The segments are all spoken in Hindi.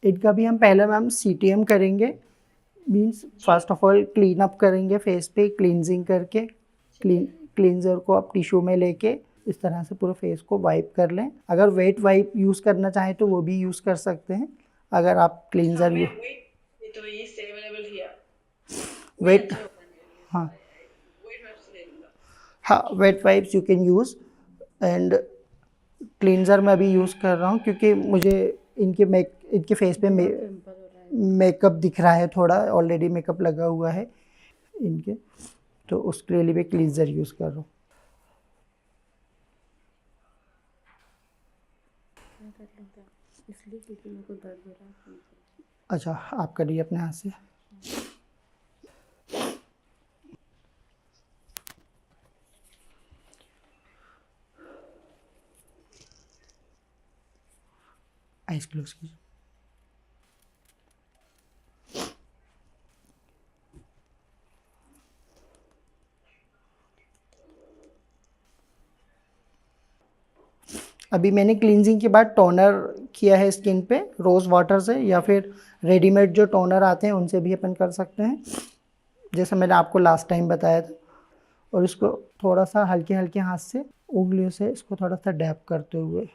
इनका भी हम पहले मैम CTM करेंगे, means first of all clean up करेंगे फेस पे, क्लींजिंग करके क्लींजर को आप टिश्यू में लेके इस तरह से पूरे फेस को वाइप कर लें। अगर वेट वाइप यूज़ करना चाहें तो वो भी यूज़ कर सकते हैं। अगर आप क्लींजर वेट हाँ हाँ wet wipes you can use. And cleanser मैं अभी यूज़ कर रहा हूँ क्योंकि मुझे इनके फेस पे मेकअप दिख रहा है, थोड़ा ऑलरेडी मेकअप लगा हुआ है इनके, तो उसके लिए मैं क्लींजर यूज़ कर रहा हूँ। इसलिए क्योंकि मेरे को दर्द हो रहा है। अच्छा, आप करिए अपने हाथ से। आइस क्लोज कीजिए। अभी मैंने क्लींजिंग के बाद टोनर किया है स्किन पे रोज़ वाटर से, या फिर रेडीमेड जो टोनर आते हैं उनसे भी अपन कर सकते हैं, जैसा मैंने आपको लास्ट टाइम बताया था। और इसको थोड़ा सा हल्के हल्के हाथ से उंगलियों से इसको थोड़ा सा डैप करते हुए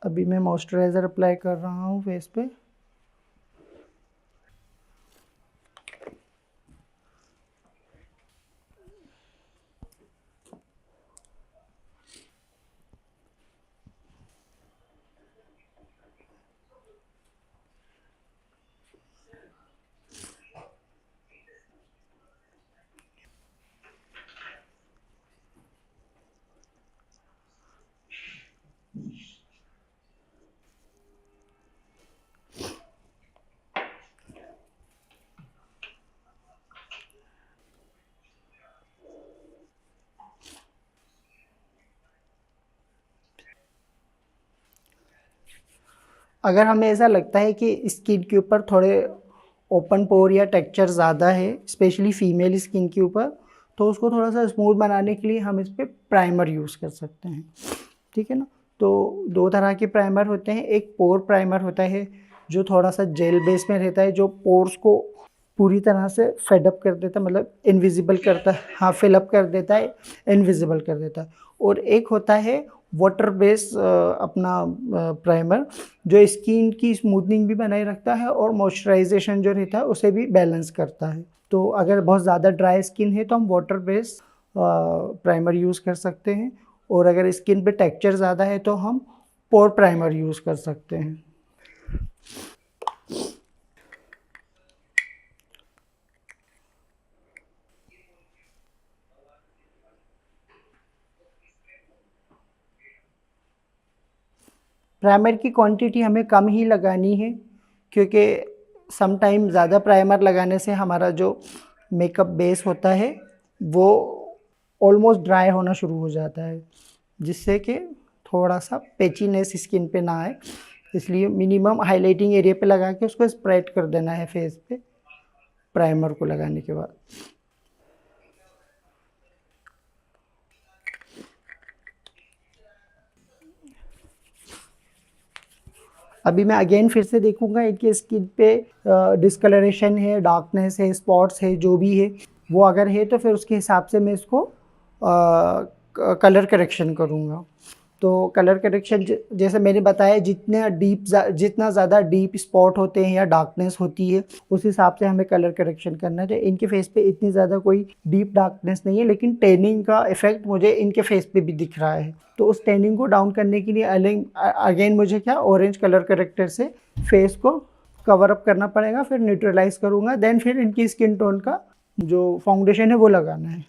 अभी मैं मॉइस्चराइज़र अप्लाई कर रहा हूँ फेस पे। अगर हमें ऐसा लगता है कि स्किन के ऊपर थोड़े ओपन पोर या टेक्सचर ज़्यादा है, स्पेशली फीमेल स्किन के ऊपर, तो उसको थोड़ा सा स्मूथ बनाने के लिए हम इस पर प्राइमर यूज़ कर सकते हैं। ठीक है ना। तो दो तरह के प्राइमर होते हैं। एक पोर प्राइमर होता है जो थोड़ा सा जेल बेस में रहता है, जो पोर्स को पूरी तरह से फेडअप कर देता है, मतलब इनविजिबल करता है। हाँ, फिलअप कर देता है, इनविजिबल कर देता है। और एक होता है वाटर बेस अपना प्राइमर, जो स्किन की स्मूथनिंग भी बनाए रखता है और मॉइस्चराइजेशन जो रहता है उसे भी बैलेंस करता है। तो अगर बहुत ज़्यादा ड्राई स्किन है तो हम वाटर बेस प्राइमर यूज़ कर सकते हैं, और अगर स्किन पे टेक्सचर ज़्यादा है तो हम पोर प्राइमर यूज़ कर सकते हैं। प्राइमर की क्वांटिटी हमें कम ही लगानी है, क्योंकि सम टाइम ज़्यादा प्राइमर लगाने से हमारा जो मेकअप बेस होता है वो ऑलमोस्ट ड्राई होना शुरू हो जाता है, जिससे कि थोड़ा सा पेचीनेस स्किन पे ना आए। इसलिए मिनिमम हाइलाइटिंग एरिया पे लगा के उसको स्प्रेड कर देना है फेस पे प्राइमर को लगाने के बाद। अभी मैं अगेन फिर से देखूंगा इनके स्किन पे डिस्कलरेशन है, डार्कनेस है, स्पॉट्स है, जो भी है वो अगर है तो फिर उसके हिसाब से मैं इसको कलर करेक्शन करूँगा। तो कलर करेक्शन जैसे मैंने बताया, जितना ज़्यादा डीप स्पॉट होते हैं या डार्कनेस होती है उस हिसाब से हमें कलर करेक्शन करना चाहिए। इनके फेस पे इतनी ज़्यादा कोई डीप डार्कनेस नहीं है, लेकिन टैनिंग का इफेक्ट मुझे इनके फेस पे भी दिख रहा है। तो उस टैनिंग को डाउन करने के लिए अगेन मुझे क्या ऑरेंज कलर करेक्टर से फेस को कवर अप करना पड़ेगा, फिर न्यूट्रलाइज करूँगा, देन फिर इनकी स्किन टोन का जो फाउंडेशन है वो लगाना है।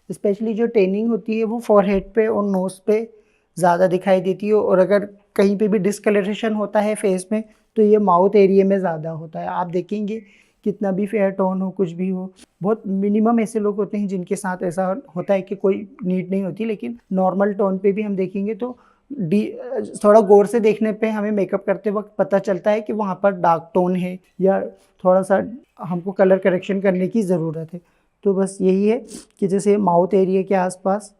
स्पेशली जो टैनिंग होती है वो फॉरहेड पे और नोज़ पे ज़्यादा दिखाई देती है, और अगर कहीं पे भी डिस्कलरेशन होता है फेस में तो ये माउथ एरिया में ज़्यादा होता है। आप देखेंगे कितना भी फेयर टोन हो, कुछ भी हो। बहुत मिनिमम ऐसे लोग होते हैं जिनके साथ ऐसा होता है कि कोई नीड नहीं होती, लेकिन नॉर्मल टोन पे भी हम देखेंगे तो थोड़ा गौर से देखने पे हमें मेकअप करते वक्त पता चलता है कि वहाँ पर डार्क टोन है या थोड़ा सा हमको कलर करेक्शन करने की ज़रूरत है। तो बस यही है कि जैसे माउथ एरिया के आसपास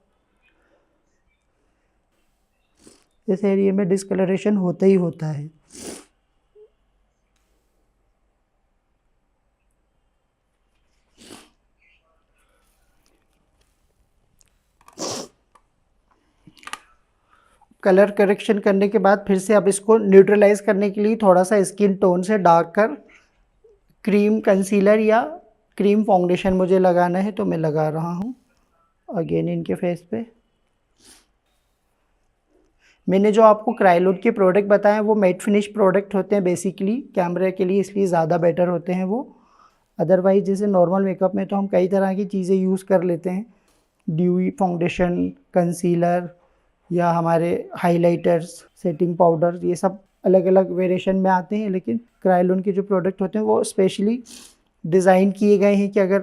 इस एरिया में डिस्कलरेशन होता ही होता है। कलर करेक्शन करने के बाद फिर से अब इसको न्यूट्रलाइज करने के लिए थोड़ा सा स्किन टोन से डार्क कर क्रीम कंसीलर या क्रीम फाउंडेशन मुझे लगाना है, तो मैं लगा रहा हूँ अगेन इनके फेस पे। मैंने जो आपको क्रायोलूट के प्रोडक्ट बताए वो मैट फिनिश प्रोडक्ट होते हैं बेसिकली कैमरे के लिए, इसलिए ज़्यादा बेटर होते हैं वो। अदरवाइज जैसे नॉर्मल मेकअप में तो हम कई तरह की चीज़ें यूज़ कर लेते हैं, ड्यूई फाउंडेशन, कंसीलर या हमारे हाइलाइटर्स, सेटिंग पाउडर, ये सब अलग अलग वेरिएशन में आते हैं। लेकिन क्रायोलूट के जो प्रोडक्ट होते हैं वो स्पेशली डिज़ाइन किए गए हैं कि अगर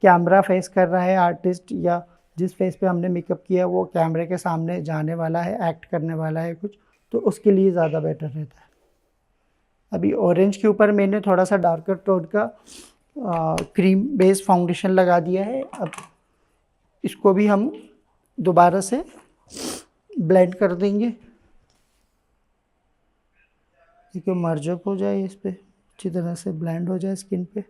कैमरा फेस कर रहा है आर्टिस्ट या जिस फेस पे हमने मेकअप किया वो कैमरे के सामने जाने वाला है, एक्ट करने वाला है कुछ, तो उसके लिए ज़्यादा बेटर रहता है। अभी ऑरेंज के ऊपर मैंने थोड़ा सा डार्कर टोन का क्रीम बेस फाउंडेशन लगा दिया है। अब इसको भी हम दोबारा से ब्लेंड कर देंगे क्योंकि मर्जअप हो जाए, इस पर अच्छी तरह से ब्लेंड हो जाए स्किन पे।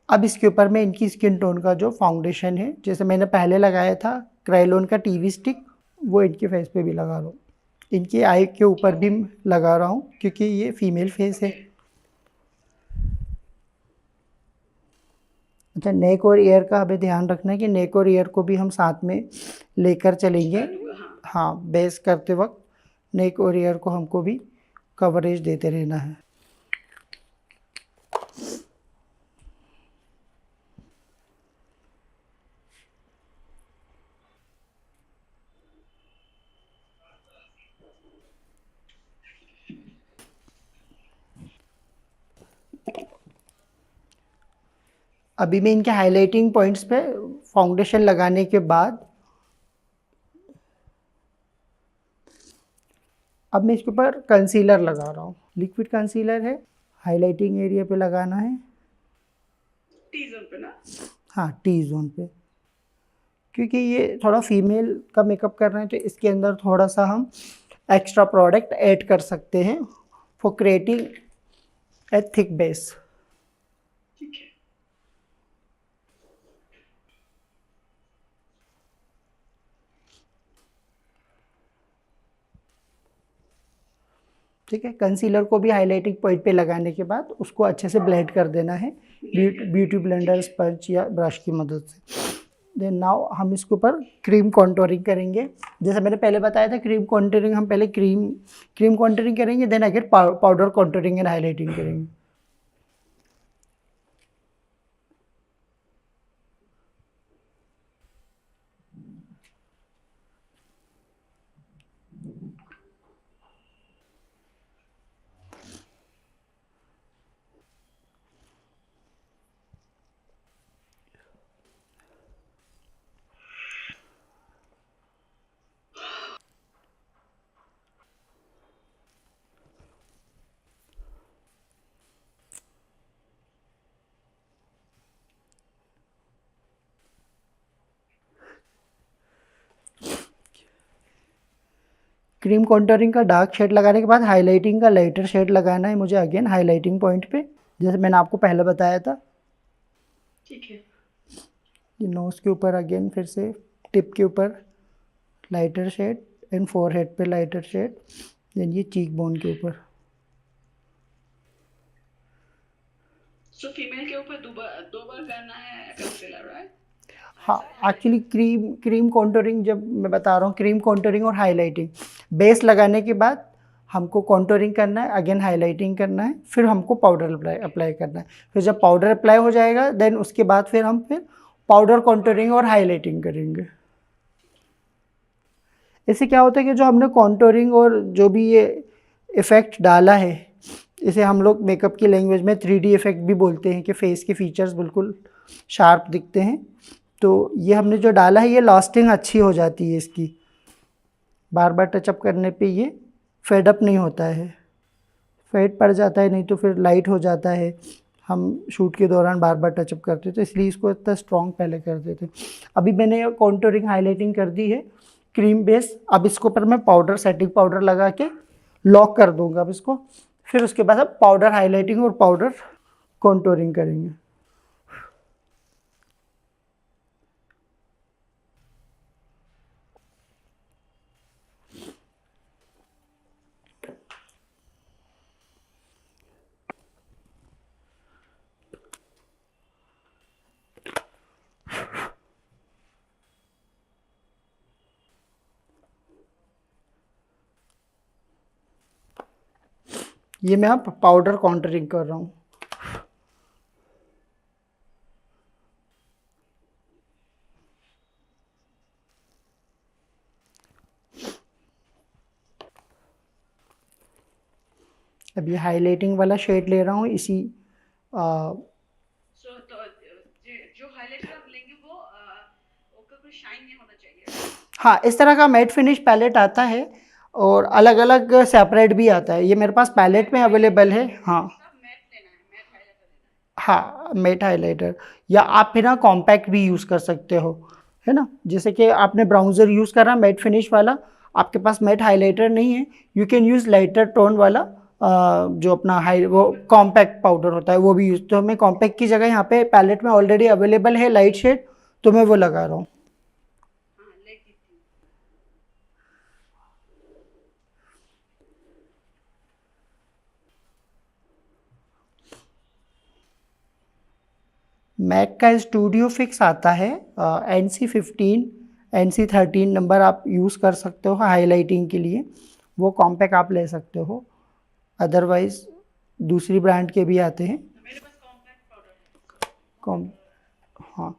अब इसके ऊपर मैं इनकी स्किन टोन का जो फाउंडेशन है, जैसे मैंने पहले लगाया था क्रायोलूट का टीवी स्टिक, वो इनके फेस पे भी लगा रहा हूँ। इनकी आई के ऊपर भी लगा रहा हूँ क्योंकि ये फीमेल फेस है। अच्छा, नेक और ईयर का हमें ध्यान रखना है कि नेक और ईयर को भी हम साथ में लेकर चलेंगे। हाँ, बेस करते वक्त नेक और ईयर को हमको भी कवरेज देते रहना है। अभी मैं इनके हाइलाइटिंग पॉइंट्स पे फाउंडेशन लगाने के बाद अब मैं इसके ऊपर कंसीलर लगा रहा हूँ। लिक्विड कंसीलर है, हाइलाइटिंग एरिया पे लगाना है, टी जोन पे ना। हाँ, टी जोन पे, क्योंकि ये थोड़ा फीमेल का मेकअप कर रहे हैं तो इसके अंदर थोड़ा सा हम एक्स्ट्रा प्रोडक्ट ऐड कर सकते हैं for creating a thick base. ठीक है। ठीक है, कंसीलर को भी हाइलाइटिंग पॉइंट पे लगाने के बाद उसको अच्छे से ब्लेंड कर देना है ब्यूटी ब्लेंडर, स्पंज या ब्रश की मदद से। देन नाउ हम इसके ऊपर क्रीम कॉन्टोरिंग करेंगे। जैसे मैंने पहले बताया था, क्रीम कॉन्टोरिंग हम पहले क्रीम कॉन्टोरिंग करेंगे, then again powder contouring and highlighting करेंगे। क्रीम कॉन्टोरिंग का डार्क शेड लगाने के बाद हाइलाइटिंग का लाइटर शेड लगाना है मुझे अगेन हाइलाइटिंग पॉइंट पे, जैसे मैंने आपको पहले बताया था। ठीक है। ये नोज़ के ऊपर अगेन फिर से टिप के ऊपर लाइटर शेड एंड फोरहेड पे लाइटर शेड, देन ये चीक बोन के ऊपर। सो फीमेल के ऊपर दो बार करना है कंसीलर, राइट? हाँ, एक्चुअली क्रीम कॉन्टोरिंग जब मैं बता रहा हूँ, क्रीम कॉन्टोरिंग और हाइलाइटिंग, बेस लगाने के बाद हमको कॉन्टोरिंग करना है, अगेन हाइलाइटिंग करना है, फिर हमको पाउडर अप्लाई करना है। फिर जब पाउडर अप्लाई हो जाएगा देन उसके बाद फिर पाउडर कॉन्टोरिंग और हाईलाइटिंग करेंगे। इससे क्या होता है कि जो हमने कॉन्टोरिंग और जो भी ये इफ़ेक्ट डाला है, इसे हम लोग मेकअप की लैंग्वेज में 3D इफ़ेक्ट भी बोलते हैं कि फेस के फीचर्स बिल्कुल शार्प दिखते हैं। तो ये हमने जो डाला है ये लास्टिंग अच्छी हो जाती है इसकी, बार बार टचअप करने पे ये फेड अप नहीं होता है, फेड पड़ जाता है नहीं तो फिर लाइट हो जाता है, हम शूट के दौरान बार बार टचअप करते तो इसलिए इसको इतना स्ट्रॉन्ग पहले कर देते। अभी मैंने कॉन्टोरिंग हाईलाइटिंग कर दी है क्रीम बेस, अब इसके ऊपर मैं पाउडर सेटिंग पाउडर लगा के लॉक कर दूंगा अब इसको, फिर उसके बाद अब पाउडर हाईलाइटिंग और पाउडर कॉन्टोरिंग करेंगे। ये मैं अब पाउडर कॉन्टोरिंग कर रहा हूँ। अब ये हाईलाइटिंग वाला शेड ले रहा हूँ इसी सो तो जो हाइलाइटर आप लेंगे वो उसका कोई शाइन नहीं होना चाहिए। हाँ, इस तरह का मैट फिनिश पैलेट आता है और अलग अलग सेपरेट भी आता है, ये मेरे पास पैलेट में अवेलेबल है। हाँ मैट लेना है, मैट हाइलाइटर लेना है। हाँ, मैट हाइलाइटर, या आप फिर ना कॉम्पैक्ट भी यूज़ कर सकते हो, है ना। जैसे कि आपने ब्राउज़र यूज़ करा मैट फिनिश वाला, आपके पास मैट हाइलाइटर नहीं है, you can use lighter tone वाला जो अपना हाई वो कॉम्पैक्ट पाउडर होता है वो भी यूज़, तो मैं कॉम्पैक्ट की जगह यहाँ पे पैलेट में ऑलरेडी अवेलेबल है लाइट शेड, तो मैं वो लगा रहा हूँ। हाँ लेट देती हूँ। मैक का स्टूडियो फिक्स आता है NC15 NC13 नंबर आप यूज़ कर सकते हो हाईलाइटिंग के लिए, वो कॉम्पैक्ट आप ले सकते हो, अदरवाइज़ दूसरी ब्रांड के भी आते हैं। तो मेरे पास कॉम्पैक्ट पाउडर है। कॉम हाँ,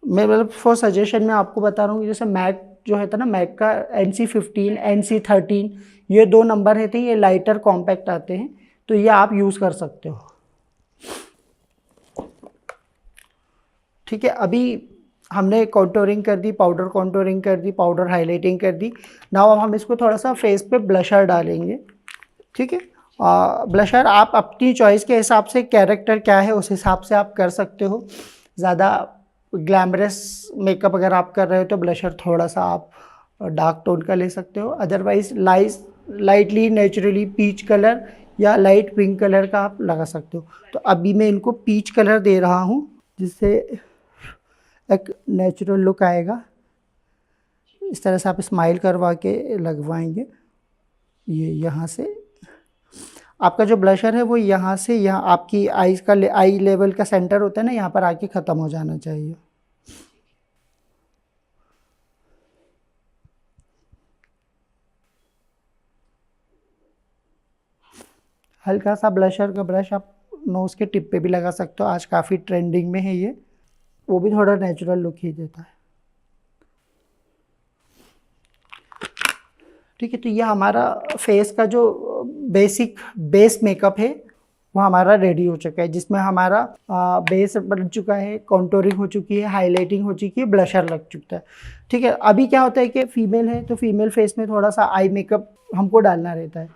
मैं मतलब फॉर सजेशन मैं आपको बता रहा हूँ कि जैसे मैक जो है था ना, मैक का NC15 NC13 ये दो नंबर रहते हैं, ये लाइटर कॉम्पैक्ट आते हैं, तो ये आप यूज़ कर सकते हो। ठीक है, अभी हमने कॉन्टोरिंग कर दी, पाउडर कॉन्टोरिंग कर दी, पाउडर हाईलाइटिंग कर दी। नाउ अब हम इसको थोड़ा सा फेस पे ब्लशर डालेंगे। ठीक है, ब्लशर आप अपनी चॉइस के हिसाब से, कैरेक्टर क्या है उस हिसाब से आप कर सकते हो। ज़्यादा ग्लैमरस मेकअप अगर आप कर रहे हो तो ब्लशर थोड़ा सा आप डार्क टोन का ले सकते हो, otherwise lightly naturally peach colour या लाइट पिंक कलर का आप लगा सकते हो। तो अभी मैं इनको पीच कलर दे रहा हूँ जिससे एक नेचुरल लुक आएगा। इस तरह से आप स्माइल करवा के लगवाएंगे। ये यहाँ से आपका जो ब्लशर है वो यहाँ से यहाँ आपकी आईज का आई लेवल का सेंटर होता है ना, यहाँ पर आके ख़त्म हो जाना चाहिए। हल्का सा ब्लशर का ब्रश आप नोज़ के टिप पे भी लगा सकते हो, आज काफ़ी ट्रेंडिंग में है ये, वो भी थोड़ा नेचुरल लुक ही देता है। ठीक है, तो ये हमारा फेस का जो बेसिक बेस मेकअप है वो हमारा रेडी हो चुका है, जिसमें हमारा बेस बन चुका है, कॉन्टोरिंग हो चुकी है, हाईलाइटिंग हो चुकी है, ब्लशर लग चुका है। ठीक है, अभी क्या होता है कि फीमेल है तो फीमेल फेस में थोड़ा सा आई मेकअप हमको डालना रहता है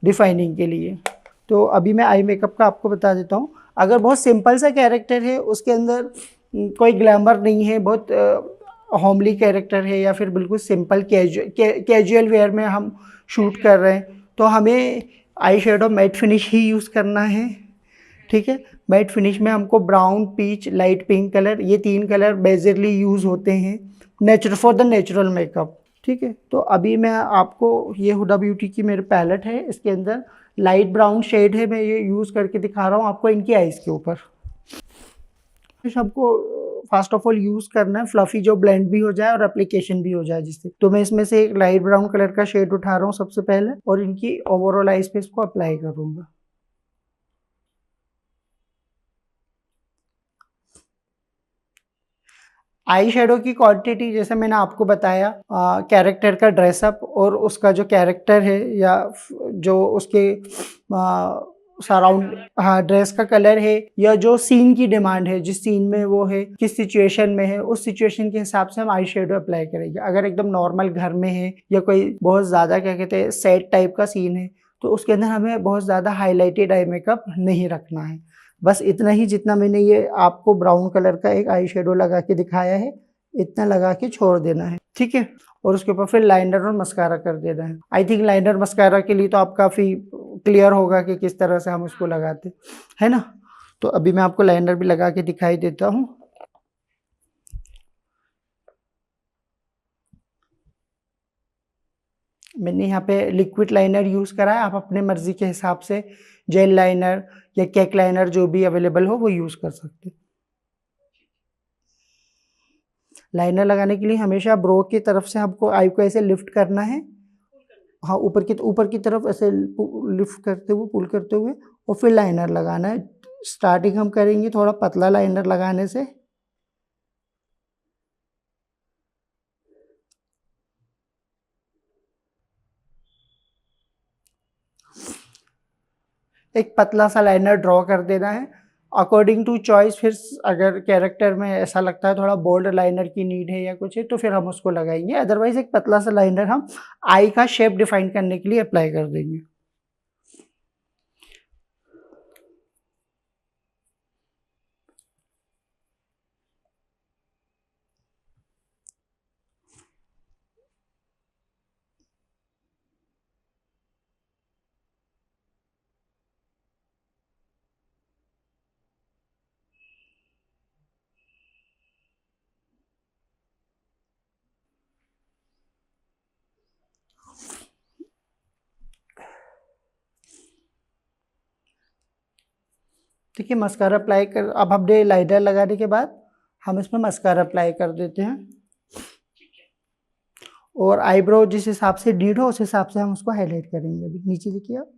डिफाइनिंग के लिए, तो अभी मैं आई मेकअप का आपको बता देता हूँ। अगर बहुत सिंपल सा कैरेक्टर है, उसके अंदर कोई ग्लैमर नहीं है, बहुत होमली कैरेक्टर है, या फिर बिल्कुल सिंपल कैजुअल वेयर में हम शूट कर रहे हैं, तो हमें आई शेडो मैट फिनिश ही यूज़ करना है। ठीक है, मैट फिनिश में हमको brown, peach, light pink colour, ये तीन कलर बेसिकली यूज़ होते हैं फॉर द नेचुरल मेकअप। ठीक है, तो अभी मैं आपको, ये हुडा ब्यूटी की मेरे पैलेट है, इसके अंदर लाइट ब्राउन शेड है, मैं ये यूज़ करके दिखा रहा हूँ आपको इनकी आइज़ के ऊपर। सबको फर्स्ट ऑफ ऑल यूज़ करना है फ्लफी, जो ब्लेंड भी हो जाए और एप्लीकेशन भी हो जाए जिससे, तो मैं इसमें से एक लाइट ब्राउन कलर का शेड उठा रहा हूँ सबसे पहले और इनकी ओवरऑल आइज पे इसको अप्लाई करूँगा। आई शेडो की क्वांटिटी जैसे मैंने आपको बताया, कैरेक्टर का ड्रेसअप और उसका जो कैरेक्टर है या जो उसके सराउंड, हाँ, ड्रेस का कलर है या जो सीन की डिमांड है, जिस सीन में वो है, किस सिचुएशन में है, उस सिचुएशन के हिसाब से हम आई शेडो अप्लाई करेंगे। अगर एकदम नॉर्मल घर में है या कोई बहुत ज़्यादा क्या कहते हैं सैड टाइप का सीन है, तो उसके अंदर हमें बहुत ज़्यादा हाईलाइटेड आई मेकअप नहीं रखना है। बस इतना ही, जितना मैंने ये आपको ब्राउन कलर का एक आई शेडो लगा के दिखाया है, इतना लगा के छोड़ देना है, ठीक है। और उसके ऊपर फिर लाइनर और मस्कारा कर देना है। आई थिंक लाइनर मस्कारा के लिए तो आप काफ़ी क्लियर होगा कि किस तरह से हम उसको लगाते है ना। तो अभी मैं आपको लाइनर भी लगा के दिखाई देता हूँ। मैंने यहाँ पे लिक्विड लाइनर यूज़ करा है, आप अपने मर्ज़ी के हिसाब से जेल लाइनर या केक लाइनर जो भी अवेलेबल हो वो यूज़ कर सकते हैं। लाइनर लगाने के लिए हमेशा ब्रो की तरफ से हमको आई को ऐसे लिफ्ट करना है, हाँ, ऊपर की तरफ ऐसे लिफ्ट करते हुए, पुल करते हुए, और फिर लाइनर लगाना है। स्टार्टिंग हम करेंगे थोड़ा पतला लाइनर लगाने से। एक पतला सा लाइनर ड्रॉ कर देना है अकॉर्डिंग टू चॉइस। फिर अगर कैरेक्टर में ऐसा लगता है थोड़ा बोल्ड लाइनर की नीड है या कुछ है, तो फिर हम उसको लगाएंगे। अदरवाइज एक पतला सा लाइनर हम आई का शेप डिफाइन करने के लिए अप्लाई कर देंगे। देखिए मस्कारा अप्लाई कर, अब हमने लाइनर लगाने के बाद हम इसमें मस्कारा अप्लाई कर देते हैं, और आईब्रो जिस हिसाब से नीड हो उस हिसाब से हम उसको हाईलाइट करेंगे। अभी नीचे देखिए आप,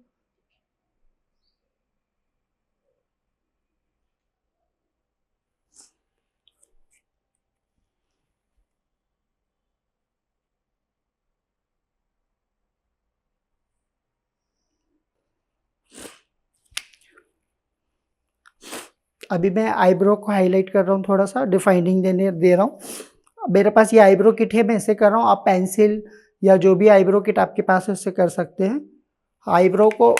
अभी मैं आईब्रो को हाईलाइट कर रहा हूँ, थोड़ा सा डिफाइनिंग दे रहा हूँ। मेरे पास ये आईब्रो किट है, मैं इसे कर रहा हूँ। आप पेंसिल या जो भी आईब्रो किट आपके पास है उससे कर सकते हैं। आईब्रो को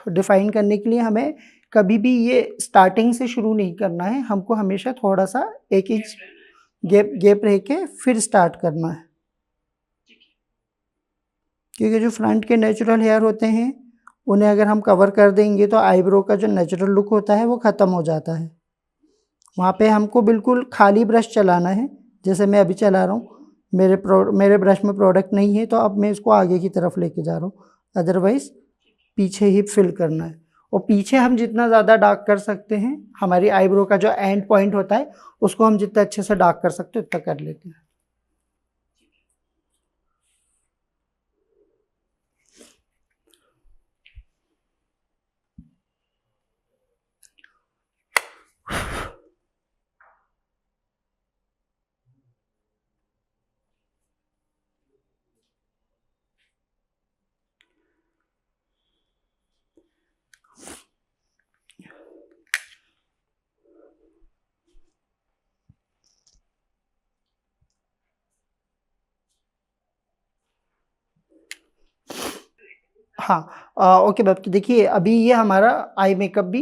डिफाइन करने के लिए हमें कभी भी ये स्टार्टिंग से शुरू नहीं करना है, हमको हमेशा थोड़ा सा 1 इंच गैप रह के फिर स्टार्ट करना है, क्योंकि जो फ्रंट के नेचुरल हेयर होते हैं उन्हें अगर हम कवर कर देंगे तो आईब्रो का जो नेचुरल लुक होता है वो ख़त्म हो जाता है। वहाँ पे हमको बिल्कुल खाली ब्रश चलाना है, जैसे मैं अभी चला रहा हूँ। मेरे ब्रश में प्रोडक्ट नहीं है, तो अब मैं इसको आगे की तरफ लेके जा रहा हूँ। अदरवाइज़ पीछे ही फिल करना है, और पीछे हम जितना ज़्यादा डार्क कर सकते हैं, हमारी आईब्रो का जो एंड पॉइंट होता है उसको हम जितना अच्छे से डार्क कर सकते हैं उतना कर लेते हैं। हाँ, ओके बाप, तो देखिए अभी ये हमारा आई मेकअप भी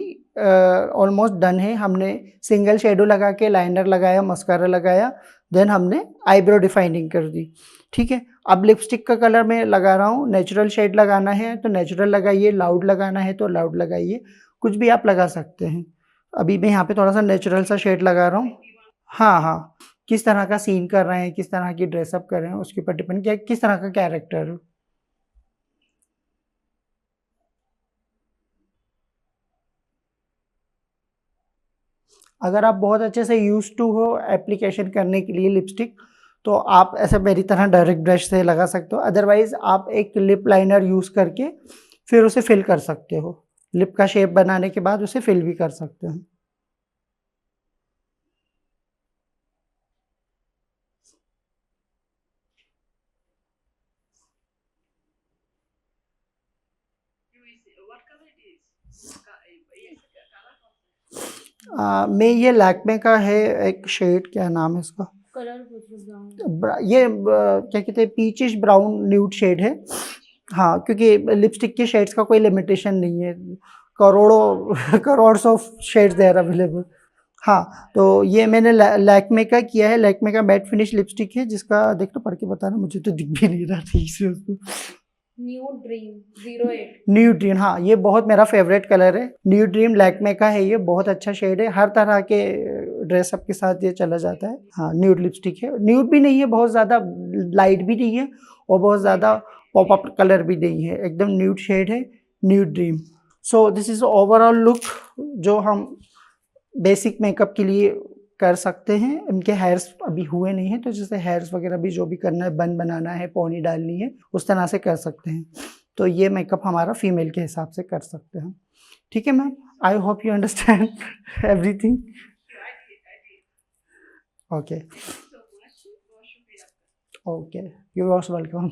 ऑलमोस्ट डन है। हमने सिंगल शेडो लगा के लाइनर लगाया, मस्कारा लगाया, देन हमने आईब्रो डिफाइनिंग कर दी, ठीक है। अब लिपस्टिक का कलर मैं लगा रहा हूँ। नेचुरल शेड लगाना है तो नेचुरल लगाइए, लाउड लगाना है तो लाउड लगाइए, कुछ भी आप लगा सकते हैं। अभी मैं यहाँ पे थोड़ा सा नेचुरल सा शेड लगा रहा हूँ। हाँ हाँ, किस तरह का सीन कर रहे हैं, किस तरह की ड्रेसअप कर रहे हैं, उसके ऊपर डिपेंड किया किस तरह का कैरेक्टर है। अगर आप बहुत अच्छे से यूज टू हो एप्लीकेशन करने के लिए लिपस्टिक, तो आप ऐसे मेरी तरह डायरेक्ट ब्रश से लगा सकते हो। अदरवाइज आप एक लिप लाइनर यूज़ करके फिर उसे फिल कर सकते हो। लिप का शेप बनाने के बाद उसे फिल भी कर सकते हैं। what color it is? Yes, color कौन सा है? मैं ये लैक्मे का है एक शेड, क्या नाम है इसका, कलर ब्राउन। ये क्या कहते हैं, पीचिश ब्राउन न्यूड शेड है। हाँ, क्योंकि लिपस्टिक के शेड्स का कोई लिमिटेशन नहीं है, करोड़ों crore of shades there available. हाँ, तो ये मैंने लैक्मे का किया है, लैक्मे का मैट फिनिश लिपस्टिक है, जिसका देखना पढ़ के बताना, मुझे तो दिख भी नहीं रहा ठीक से उसको। New dream 08। न्यू ड्रीम, हाँ ये बहुत मेरा फेवरेट कलर है। न्यू ड्रीम लैक्मे का है, ये बहुत अच्छा शेड है, हर तरह के ड्रेसअप के साथ ये चला जाता है। हाँ, न्यूड लिपस्टिक है, न्यूड भी नहीं है, बहुत ज़्यादा लाइट भी नहीं है और बहुत ज़्यादा पॉप अप कलर भी नहीं है, एकदम न्यूड शेड है, new dream. So this is overall look जो हम बेसिक मेकअप के लिए कर सकते हैं। इनके हेयर्स अभी हुए नहीं हैं, तो जैसे हेयर्स वगैरह भी जो भी करना है, बन बनाना है, पोनी डालनी है, उस तरह से कर सकते हैं। तो ये मेकअप हमारा फीमेल के हिसाब से कर सकते हैं। ठीक है ma'am, I hope you understand everything. Okay so much. बहुत शुक्रिया आपका। Okay, you are welcome.